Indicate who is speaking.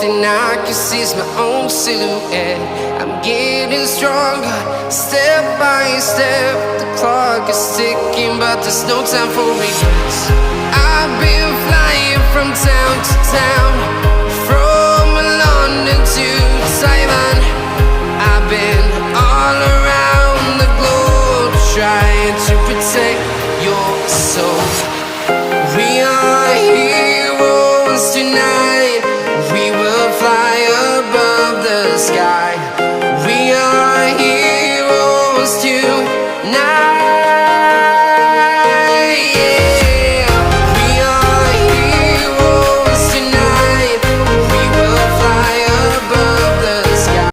Speaker 1: thing I can see is my own silhouette. I'm getting stronger, step by step. The clock is ticking, but there's no time for regrets. I've been flying from town to town,